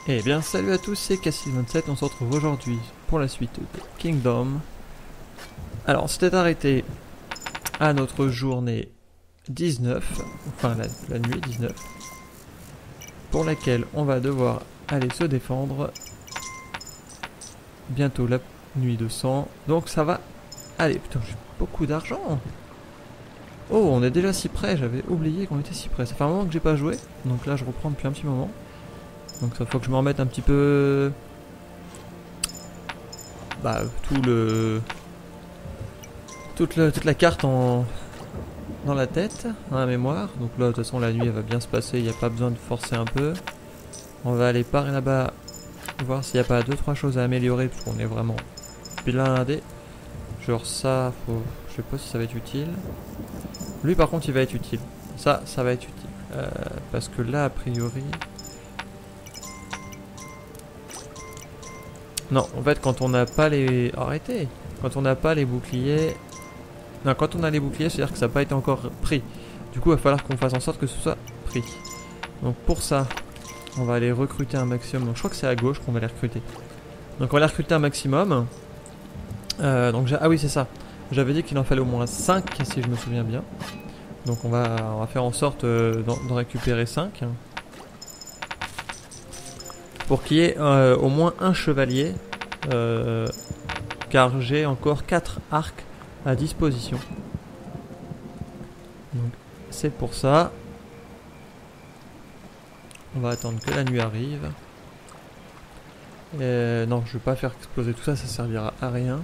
Eh bien salut à tous, c'est Cassis27, on se retrouve aujourd'hui pour la suite de Kingdom. Alors on s'était arrêté à notre journée 19, enfin la nuit 19, pour laquelle on va devoir aller se défendre. Bientôt la nuit de sang, donc ça va. Allez, putain j'ai beaucoup d'argent. Oh, on est déjà si près, j'avais oublié qu'on était si près. Ça fait un moment que j'ai pas joué, donc là je reprends depuis un petit moment. Donc ça faut que je me remette un petit peu... Bah, toute la carte dans la tête, dans la mémoire. Donc là, de toute façon, la nuit, elle va bien se passer. Il n'y a pas besoin de forcer un peu. On va aller par là-bas, voir s'il n'y a pas 2-3 choses à améliorer, parce qu'on est vraiment blindé. Genre ça, je sais pas si ça va être utile. Lui, par contre, il va être utile. Ça va être utile. Parce que là, a priori... Non, en fait, quand on n'a pas les... Arrêtez. Quand on n'a pas les boucliers... Non, quand on a les boucliers, c'est-à-dire que ça n'a pas été encore pris. Du coup, il va falloir qu'on fasse en sorte que ce soit pris. Donc pour ça, on va aller recruter un maximum. Donc je crois que c'est à gauche qu'on va les recruter. Donc on va les recruter un maximum. Ah oui, c'est ça. J'avais dit qu'il en fallait au moins 5, si je me souviens bien. Donc on va faire en sorte d'en récupérer 5. Pour qu'il y ait au moins un chevalier. Car j'ai encore 4 arcs à disposition. Donc c'est pour ça. On va attendre que la nuit arrive. Non, je vais pas faire exploser tout ça, ça servira à rien.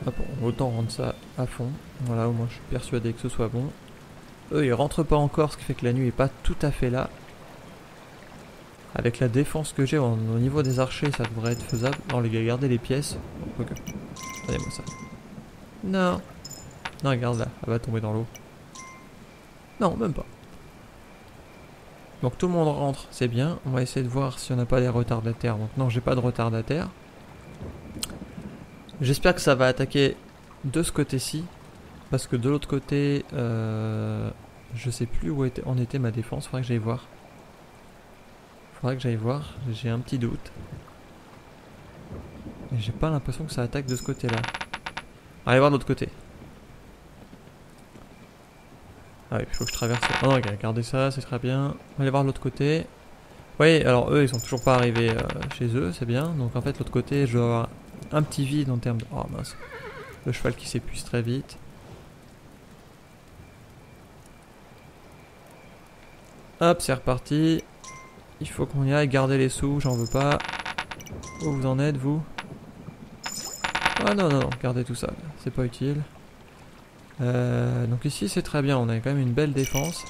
Hop, autant rendre ça à fond. Voilà, au moins je suis persuadé que ce soit bon. Eux ils rentrent pas encore, ce qui fait que la nuit est pas tout à fait là. Avec la défense que j'ai au niveau des archers, ça devrait être faisable. Non les gars, gardez les pièces. Ok. Donnez-moi ça. Non. Non, regarde là, elle va tomber dans l'eau. Non, même pas. Donc tout le monde rentre, c'est bien. On va essayer de voir si on n'a pas des retardataires. Donc non, j'ai pas de retardataires. J'espère que ça va attaquer de ce côté-ci. Parce que de l'autre côté, je sais plus où en était ma défense. Faudrait que j'aille voir. J'ai un petit doute. Mais j'ai pas l'impression que ça attaque de ce côté-là. Allez voir de l'autre côté. Ah oui, il faut que je traverse. Oh non, regardez ça, c'est très bien. On va aller voir de l'autre côté. Oui, alors eux, ils sont toujours pas arrivés chez eux, c'est bien. Donc en fait, l'autre côté, je dois avoir un petit vide en termes de... Oh mince. Le cheval qui s'épuise très vite. Hop, c'est reparti. Il faut qu'on y aille, garder les sous, j'en veux pas. Où vous en êtes, vous? Ah non, non, non, gardez tout ça, c'est pas utile. Donc ici, c'est très bien, on a quand même une belle défense.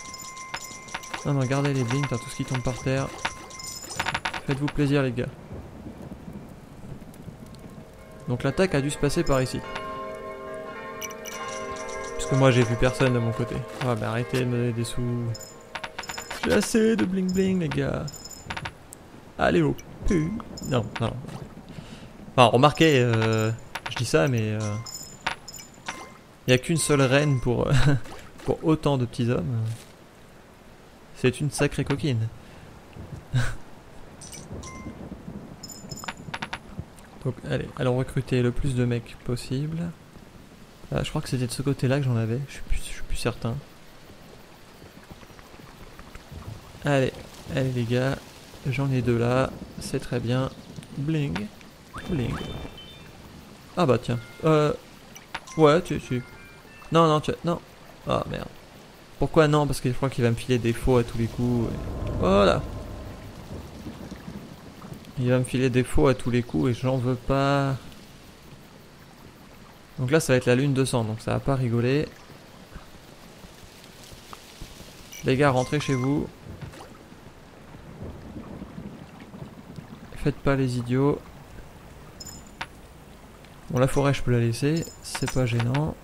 Non, non, gardez les blinks, tout ce qui tombe par terre. Faites-vous plaisir, les gars. Donc l'attaque a dû se passer par ici. Puisque moi, j'ai vu personne de mon côté. Ah, bah arrêtez de me donner des sous. J'ai assez de bling bling, les gars. Allez, oh. Non, non. Enfin, remarquez, je dis ça, mais... il n'y a qu'une seule reine pour, pour autant de petits hommes. C'est une sacrée coquine. Donc, allez, allons recruter le plus de mecs possible. Je crois que c'était de ce côté-là que j'en avais. Je suis plus certain. Allez, allez les gars. J'en ai 2 là. C'est très bien. Bling. Bling. Ah bah tiens. Ouais, tu... Non, non, non. Ah merde. Pourquoi non? Parce que je crois qu'il va me filer des faux à tous les coups. Voilà. Il va me filer des faux à tous les coups et j'en veux pas. Donc là, ça va être la lune de sang, donc ça va pas rigoler. Les gars, rentrez chez vous. Faites pas les idiots. Bon, la forêt, je peux la laisser. C'est pas gênant.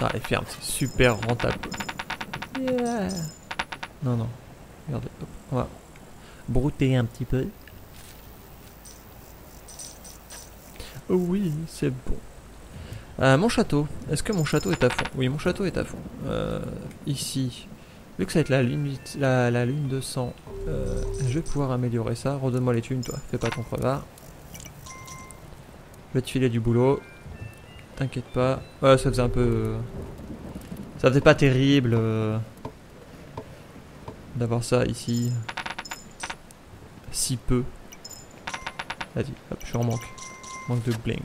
Ah, les fermes, c'est super rentable. Yeah. Non, non. Regardez, hop, on va brouter un petit peu. Oh oui, c'est bon. Mon château. Est-ce que mon château est à fond? Oui, mon château est à fond. Ici. Vu que ça va être la lune de sang, je vais pouvoir améliorer ça. Redonne-moi les thunes, toi. Fais pas ton crevard. Je vais te filer du boulot. T'inquiète pas. Ouais, ça faisait un peu... ça faisait pas terrible d'avoir ça ici. Si peu. Vas-y, hop, je suis en manque. Manque de bling.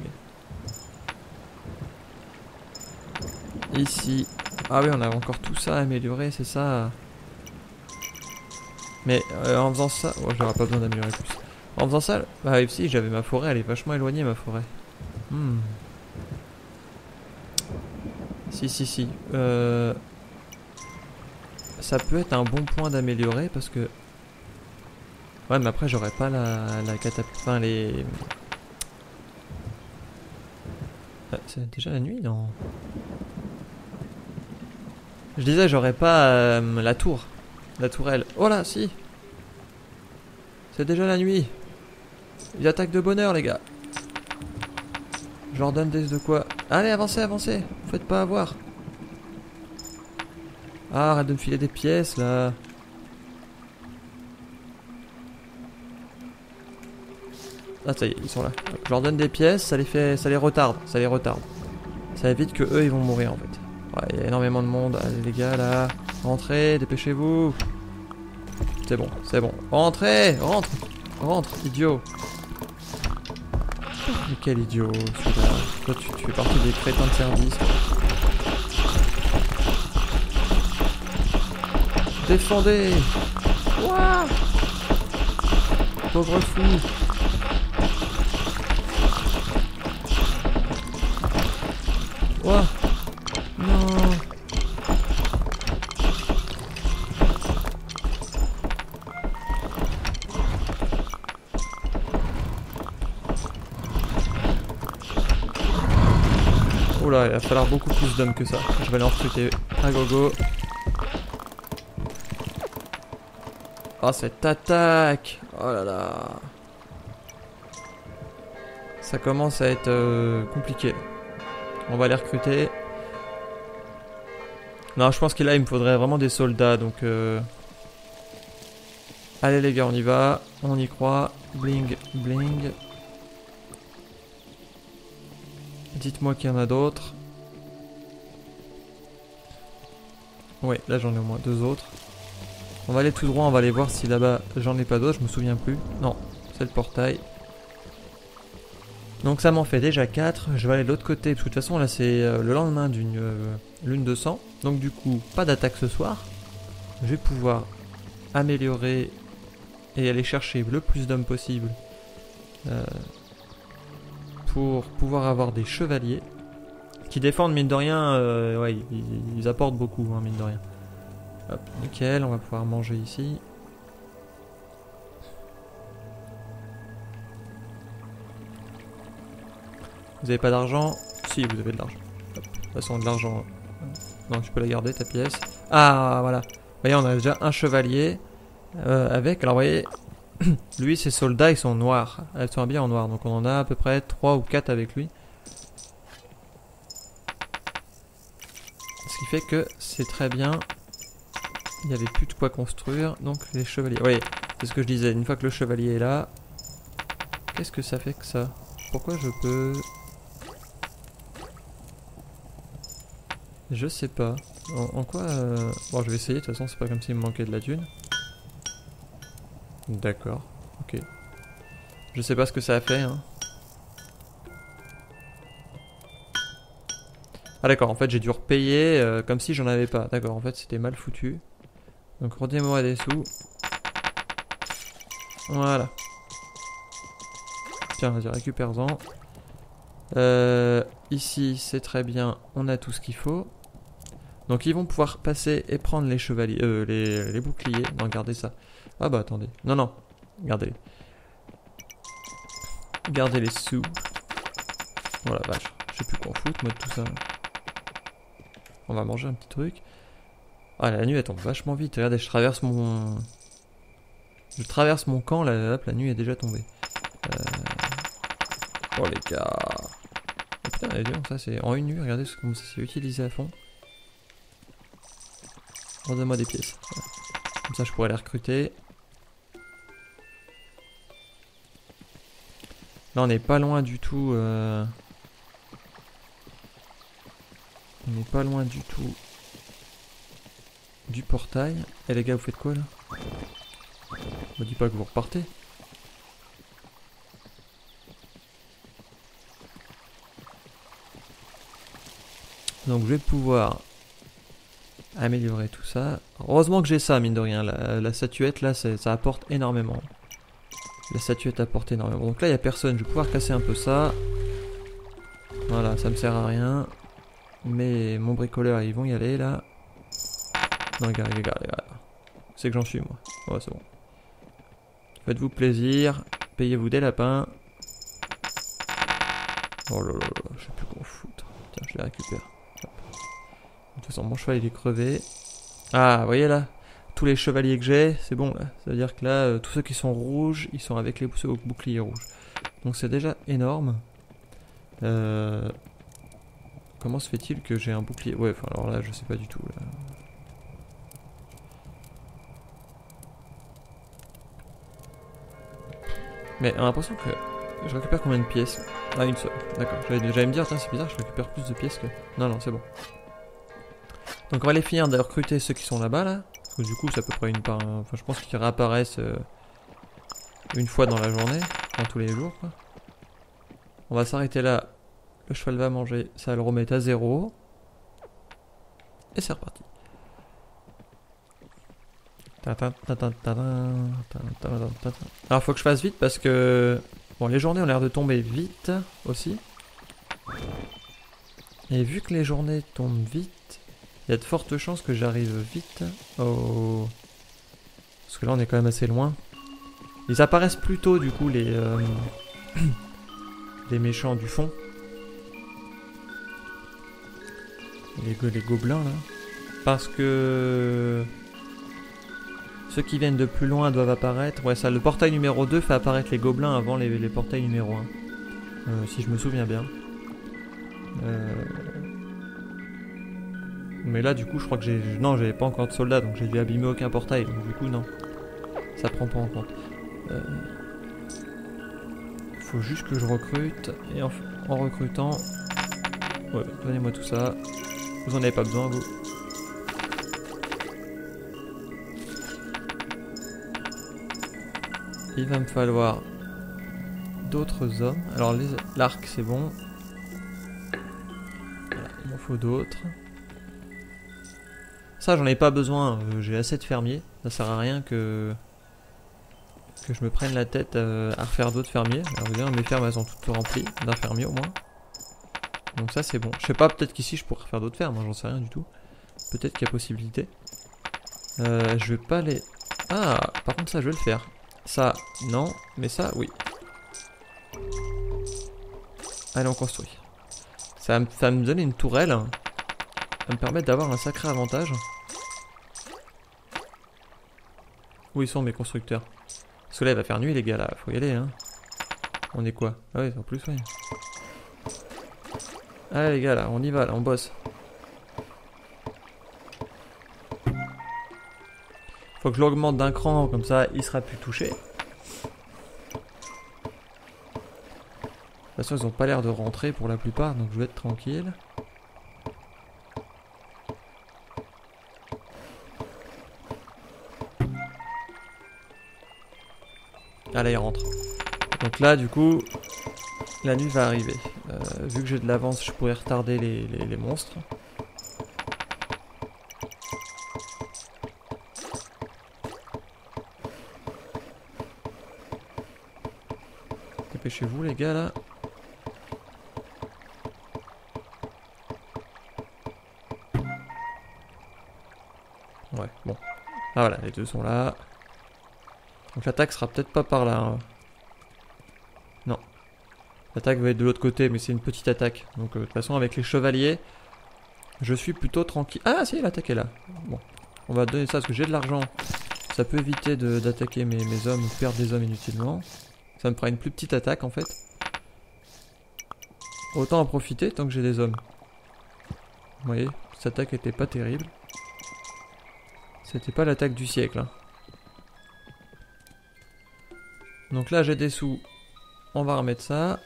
Ici. Ah oui, on a encore tout ça à améliorer, c'est ça. Mais en faisant ça... oh, j'aurais pas besoin d'améliorer plus. En faisant ça... bah si, j'avais ma forêt, elle est vachement éloignée, ma forêt. Si. Ça peut être un bon point d'améliorer parce que... ouais, mais après, j'aurais pas la catapulte... enfin, les... ah, c'est déjà la nuit, non? Je disais, j'aurais pas la tour. La tourelle. Oh là, si. C'est déjà la nuit. Ils attaquent de bonne heure, les gars. Je leur donne de quoi. Allez, avancez. Vous faites pas avoir. Ah, arrête de me filer des pièces, là. Ah, ça y est, ils sont là. Je leur donne des pièces, ça les retarde. Ça évite que eux, ils vont mourir, en fait. Ouais, il y a énormément de monde. Allez, les gars, là. Rentrez, dépêchez-vous. C'est bon. Rentrez, rentre, idiot. Mais quel idiot, celui-là. Toi, tu fais partie des crétins de service. Défendez. Ouah. Pauvre fou. Ouah. Non. Oula, il va falloir beaucoup plus d'hommes que ça. Je vais aller en recruter un gogo. Oh, cette attaque! Oh là là! Ça commence à être compliqué. On va les recruter. Non, je pense que là, il me faudrait vraiment des soldats, donc... allez les gars, on y va. On y croit. Bling, bling. Dites-moi qu'il y en a d'autres. Ouais, là j'en ai au moins 2 autres. On va aller tout droit, on va aller voir si là-bas j'en ai pas d'autres, je me souviens plus. Non, c'est le portail. Donc ça m'en fait déjà 4. Je vais aller de l'autre côté, parce que de toute façon là c'est le lendemain d'une lune de sang. Donc du coup, pas d'attaque ce soir. Je vais pouvoir améliorer et aller chercher le plus d'hommes possible. Pour pouvoir avoir des chevaliers. Qui défendent mine de rien, ouais, ils apportent beaucoup, hein, mine de rien. Hop, nickel, on va pouvoir manger ici. Vous avez pas d'argent? Si, vous avez de l'argent. De toute façon, de l'argent. Non, tu peux la garder, ta pièce. Ah, voilà. Vous voyez, on a déjà un chevalier avec. Alors, vous voyez, lui, ses soldats, ils sont noirs. Elles sont habillées en noir. Donc, on en a à peu près 3 ou 4 avec lui. Ce qui fait que c'est très bien. Il n'y avait plus de quoi construire. Donc, les chevaliers. Vous voyez, c'est ce que je disais. Une fois que le chevalier est là. Qu'est-ce que ça fait que ça? Pourquoi je peux... Je sais pas. En quoi... Bon, je vais essayer, de toute façon, c'est pas comme s'il me manquait de la thune. D'accord, ok. Je sais pas ce que ça a fait, hein. Ah d'accord, en fait j'ai dû repayer comme si j'en avais pas. D'accord, en fait c'était mal foutu. Donc redonnez-moi des sous. Voilà. Tiens, vas-y, récupère-en. Ici, c'est très bien. On a tout ce qu'il faut. Donc ils vont pouvoir passer et prendre les chevaliers, les boucliers. Non, gardez ça. Ah bah attendez. Non, non. Gardez-les. Gardez les sous. Oh la vache. Je sais plus quoi en foutre, moi, de tout ça. On va manger un petit truc. Ah, la nuit, elle tombe vachement vite. Regardez, je traverse mon... Je traverse mon camp, là, hop, la nuit est déjà tombée. Oh les gars. Putain, et donc ça c'est en une nuit, regardez comment ça s'est utilisé à fond. Redonne-moi des pièces. Voilà. Comme ça je pourrais les recruter. Là on n'est pas loin du tout. On n'est pas loin du tout du portail. Et les gars, vous faites quoi là? Me dis pas que vous repartez. Donc je vais pouvoir améliorer tout ça. Heureusement que j'ai ça, mine de rien. La statuette là, ça apporte énormément. La statuette apporte énormément. Donc là, il n'y a personne. Je vais pouvoir casser un peu ça. Voilà, ça me sert à rien. Mais mon bricoleur, ils vont y aller là. Non, les gars. C'est que j'en suis, moi. Ouais, c'est bon. Faites-vous plaisir. Payez-vous des lapins. Oh là là là, je sais plus quoi foutre. Tiens, je les récupère. Hop. De toute façon, mon cheval, il est crevé. Ah, vous voyez là? Tous les chevaliers que j'ai, c'est bon là. Ça veut dire que là, tous ceux qui sont rouges, ils sont avec ceux au bouclier rouge. Donc c'est déjà énorme. Comment se fait-il que j'ai un bouclier? Ouais, enfin alors là, je sais pas du tout. Là. Mais on a l'impression que je récupère combien de pièces? Ah, une seule. D'accord. J'allais me dire, tiens, c'est bizarre, je récupère plus de pièces que... Non, c'est bon. Donc on va les finir de recruter ceux qui sont là-bas, là. Parce que du coup, c'est à peu près une par... Enfin, je pense qu'ils réapparaissent une fois dans la journée. Enfin, tous les jours, quoi. On va s'arrêter là. Le cheval va manger. Ça va le remettre à 0. Et c'est reparti. Alors faut que je fasse vite parce que... Bon, les journées ont l'air de tomber vite aussi. Et vu que les journées tombent vite, il y a de fortes chances que j'arrive vite au... Parce que là on est quand même assez loin. Ils apparaissent plus tôt du coup les... les méchants du fond. Les gobelins là. Parce que... Ceux qui viennent de plus loin doivent apparaître. Ouais, ça, le portail numéro 2 fait apparaître les gobelins avant les portails numéro 1. Si je me souviens bien. Mais là, du coup, je crois que j'ai... Non, j'avais pas encore de soldats, donc j'ai dû abîmer aucun portail. Donc du coup, non. Ça prend pas en compte. Faut juste que je recrute. Et en recrutant... Ouais, donnez-moi tout ça. Vous en avez pas besoin, vous. Il va me falloir d'autres hommes. Alors l'arc c'est bon. Voilà, il m'en faut d'autres. Ça j'en ai pas besoin, j'ai assez de fermiers. Ça sert à rien que je me prenne la tête à refaire d'autres fermiers. Alors, vous voyez, mes fermes elles sont toutes remplies d'un fermier au moins. Donc ça c'est bon. Je sais pas, peut-être qu'ici je pourrais faire d'autres fermes, hein, j'en sais rien du tout. Peut-être qu'il y a possibilité. Je vais pas les... Ah, par contre ça je vais le faire. Ça, non, mais ça, oui. Allez, on construit. Ça va me donner une tourelle. Ça va me permettre d'avoir un sacré avantage. Où ils sont mes constructeurs? Parce que là, il va faire nuit, les gars, là. Faut y aller, hein. On est quoi? Ah ouais, en plus, oui. Allez, les gars, là, on y va, là, on bosse. Faut que je l'augmente d'un cran, comme ça il sera plus touché. De toute façon ils ont pas l'air de rentrer pour la plupart, donc je vais être tranquille. Ah là il rentre. Donc là du coup, la nuit va arriver. Vu que j'ai de l'avance, je pourrais retarder les monstres. Dépêchez-vous les gars là. Ouais, bon. Ah voilà, les deux sont là. Donc l'attaque sera peut-être pas par là. Hein. Non. L'attaque va être de l'autre côté, mais c'est une petite attaque. Donc de toute façon avec les chevaliers, je suis plutôt tranquille. Ah si, l'attaque est là. Bon. On va donner ça parce que j'ai de l'argent. Ça peut éviter d'attaquer mes hommes ou perdre des hommes inutilement. Ça me fera une plus petite attaque en fait. Autant en profiter tant que j'ai des hommes. Vous voyez, cette attaque était pas terrible. C'était pas l'attaque du siècle. Hein. Donc là j'ai des sous. On va remettre ça.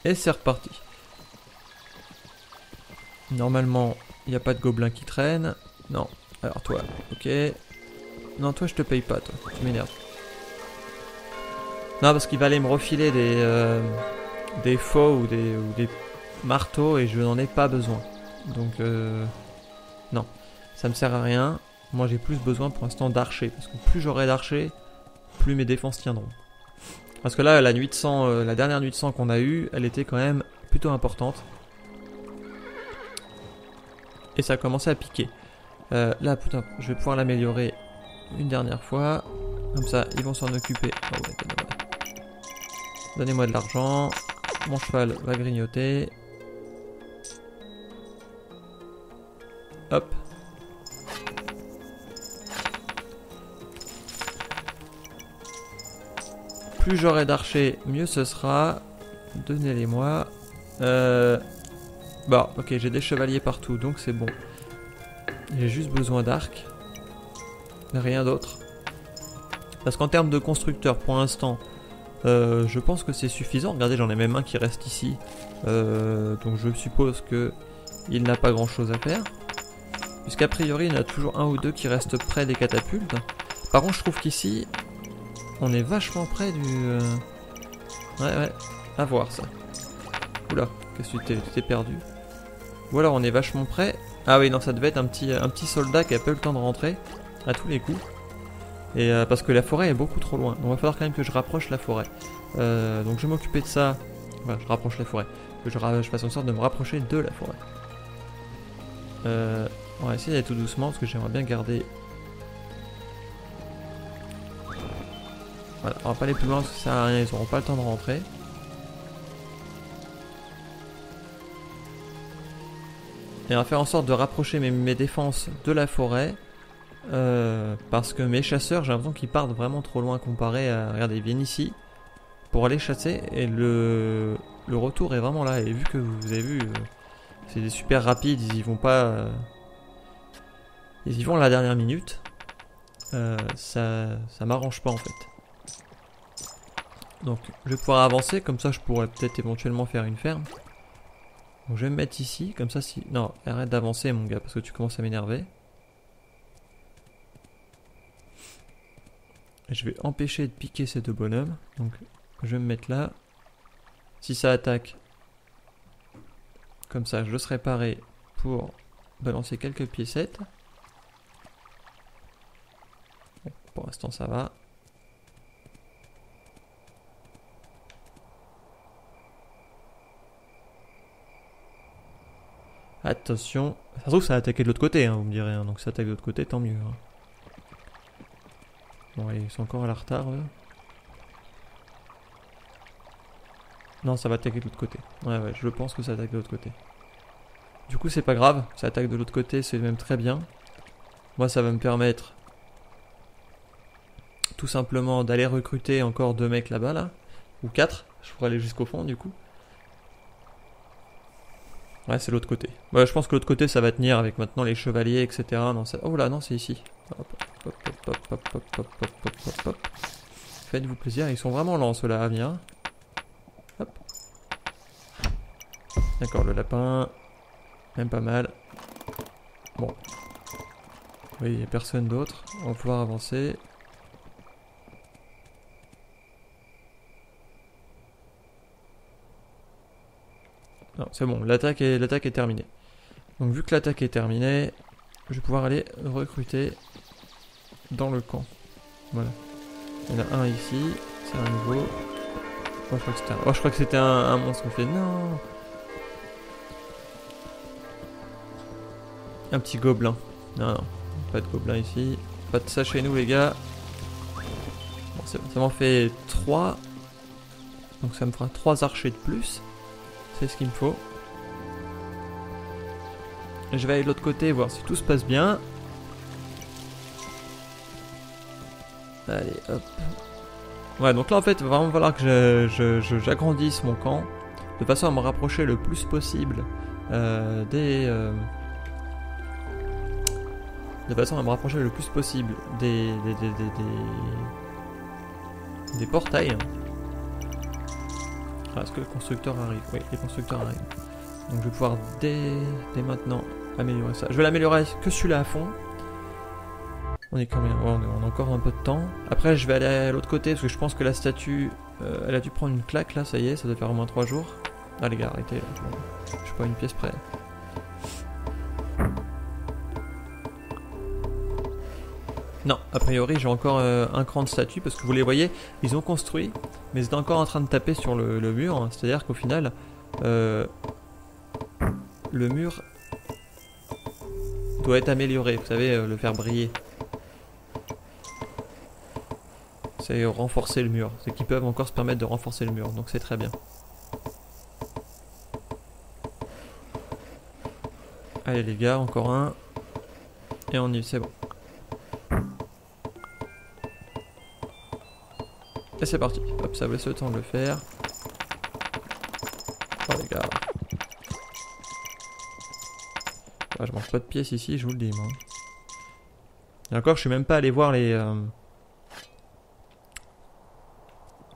Et c'est reparti. Normalement, il n'y a pas de gobelins qui traînent. Non. Alors toi, ok. Non, toi je te paye pas, toi. Tu m'énerves. Non, parce qu'il va aller me refiler des faux ou des marteaux et je n'en ai pas besoin. Donc, non. Ça me sert à rien. Moi j'ai plus besoin pour l'instant d'archers. Parce que plus j'aurai d'archers, plus mes défenses tiendront. Parce que là, la nuit de sang, la dernière nuit de sang qu'on a eue, elle était quand même plutôt importante. Et ça a commencé à piquer. Là, putain, je vais pouvoir l'améliorer une dernière fois. Comme ça, ils vont s'en occuper. Oh ouais, donnez-moi de l'argent. Mon cheval va grignoter. Hop. Plus j'aurai d'archers, mieux ce sera. Donnez-les-moi. Bon, ok, j'ai des chevaliers partout, donc c'est bon. J'ai juste besoin d'arcs. Rien d'autre. Parce qu'en termes de constructeurs, pour l'instant, je pense que c'est suffisant. Regardez, j'en ai même un qui reste ici. Donc je suppose que il n'a pas grand chose à faire. Puisqu'a priori, il y en a toujours un ou deux qui restent près des catapultes. Par contre, je trouve qu'ici, on est vachement près du... Ouais, à voir ça. Oula, qu'est-ce que tu t'es perdu? Ou alors on est vachement près. Ah oui, non, ça devait être un petit soldat qui a pas eu le temps de rentrer à tous les coups. Et parce que la forêt est beaucoup trop loin. Donc il va falloir quand même que je rapproche la forêt. Donc je vais m'occuper de ça. Voilà, je rapproche la forêt. Que je fasse en sorte de me rapprocher de la forêt. On va essayer d'aller tout doucement parce que j'aimerais bien garder... Voilà, on va pas aller plus loin parce que ça sert à rien, ils n'auront pas le temps de rentrer. Et on va faire en sorte de rapprocher mes défenses de la forêt. Parce que mes chasseurs, j'ai l'impression qu'ils partent vraiment trop loin comparé à... Regardez, ils viennent ici pour aller chasser et le retour est vraiment là. Et vu que vous avez vu, c'est des super rapides, ils y vont pas... Ils y vont à la dernière minute. Ça m'arrange pas en fait. Donc je vais pouvoir avancer, comme ça je pourrais peut-être éventuellement faire une ferme. Donc je vais me mettre ici, comme ça si... Non, arrête d'avancer mon gars, parce que tu commences à m'énerver. Je vais empêcher de piquer ces deux bonhommes. Donc je vais me mettre là. Si ça attaque, comme ça je serai paré pour balancer quelques piécettes. Bon, pour l'instant ça va. Attention, ça se trouve ça a attaqué de l'autre côté, hein, vous me direz, hein. Donc ça attaque de l'autre côté, tant mieux. Hein. Bon, ils sont encore à la retard, eux. Non, ça va attaquer de l'autre côté. Ouais, je pense que ça attaque de l'autre côté. Du coup, c'est pas grave, ça attaque de l'autre côté, c'est même très bien. Moi, ça va me permettre tout simplement d'aller recruter encore 2 mecs là-bas, là. Ou 4, je pourrais aller jusqu'au fond, du coup. Ouais, c'est l'autre côté. Ouais, je pense que l'autre côté, ça va tenir avec maintenant les chevaliers, etc. Non, ça... Oh là, non, c'est ici. Hop. Faites-vous plaisir, ils sont vraiment lents, ceux-là, à venir. Hop. D'accord, le lapin. Même pas mal. Bon. Oui, il n'y a personne d'autre. On va pouvoir avancer. Non, c'est bon, l'attaque est terminée. Donc vu que l'attaque est terminée, je vais pouvoir aller recruter dans le camp. Voilà. Il y en a un ici, c'est un nouveau. Oh, je crois que c'était un monstre qui me fait non. Un petit gobelin. Non, pas de gobelin ici. Pas de ça chez nous les gars. Bon, c'est bon, ça m'en fait 3. Donc ça me fera 3 archers de plus. C'est ce qu'il me faut. Et je vais aller de l'autre côté voir si tout se passe bien. Allez, hop. Ouais, donc là en fait, il va vraiment falloir que j'agrandisse mon camp de façon à me rapprocher le plus possible de façon à me rapprocher le plus possible des portails. Ah, est-ce que le constructeur arrive? Oui, les constructeurs arrivent. Donc je vais pouvoir dès maintenant améliorer ça. Je vais l'améliorer que celui-là à fond. On est combien? Ouais, on a encore un peu de temps. Après je vais aller à l'autre côté parce que je pense que la statue elle a dû prendre une claque là, ça y est, ça doit faire au moins 3 jours. Ah les gars, arrêtez, je suis pas une pièce près. Non, a priori j'ai encore un cran de statue parce que vous les voyez, ils ont construit, mais ils étaient encore en train de taper sur le mur, hein. C'est-à-dire qu'au final, le mur doit être amélioré, vous savez, le faire briller. C'est renforcer le mur, c'est qu'ils peuvent encore se permettre de renforcer le mur, donc c'est très bien. Allez les gars, encore un, et on y c'est bon. Et c'est parti, hop, ça vous laisse le temps de le faire. Oh les gars. Ah, je mange pas de pièces ici, je vous le dis moi. Et encore, je suis même pas allé voir les...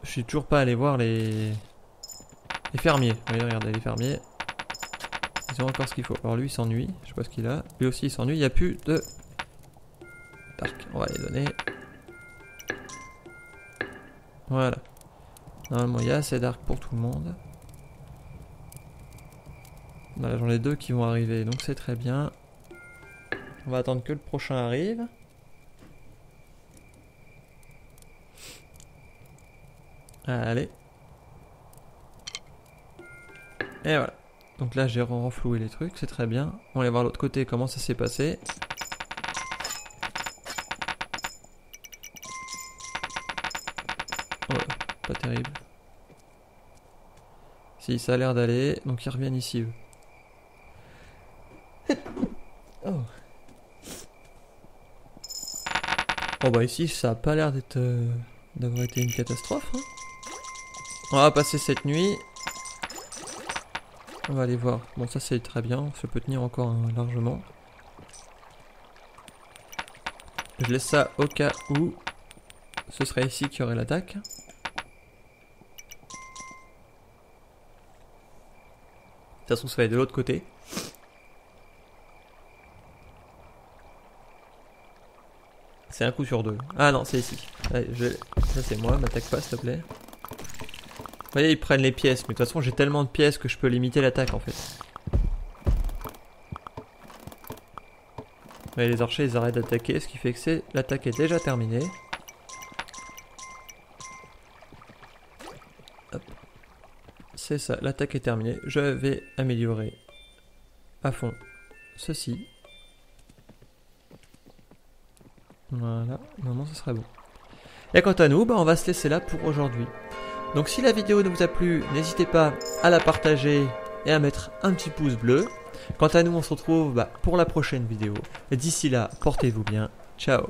Je suis toujours pas allé voir les fermiers. Vous voyez, regardez, les fermiers. Ils ont encore ce qu'il faut. Alors lui il s'ennuie, je sais pas ce qu'il a. Lui aussi il s'ennuie, il n'y a plus de... Dark, on va les donner. Voilà. Normalement il y a assez d'arc pour tout le monde. Voilà, j'en ai 2 qui vont arriver, donc c'est très bien. On va attendre que le prochain arrive. Allez. Et voilà. Donc là j'ai renfloué les trucs, c'est très bien. On va aller voir l'autre côté comment ça s'est passé. Oh, pas terrible. Si, ça a l'air d'aller, donc ils reviennent ici eux. Oh. Oh bah ici ça a pas l'air d'être d'avoir été une catastrophe, hein. On va passer cette nuit. On va aller voir. Bon ça c'est très bien, ça peut tenir encore largement. Je laisse ça au cas où ce serait ici qu'il y aurait l'attaque. Ça se trouve ça va être de l'autre côté. C'est un coup sur 2. Ah non, c'est ici. Allez, ça c'est moi, m'attaque pas s'il te plaît. Vous voyez, ils prennent les pièces, mais de toute façon j'ai tellement de pièces que je peux limiter l'attaque en fait. Vous voyez, les archers ils arrêtent d'attaquer, ce qui fait que l'attaque est déjà terminée. C'est ça, l'attaque est terminée. Je vais améliorer à fond ceci. Voilà, normalement ce sera bon. Et quant à nous, bah, on va se laisser là pour aujourd'hui. Donc si la vidéo ne vous a plu, n'hésitez pas à la partager et à mettre un petit pouce bleu. Quant à nous, on se retrouve pour la prochaine vidéo. D'ici là, portez-vous bien. Ciao.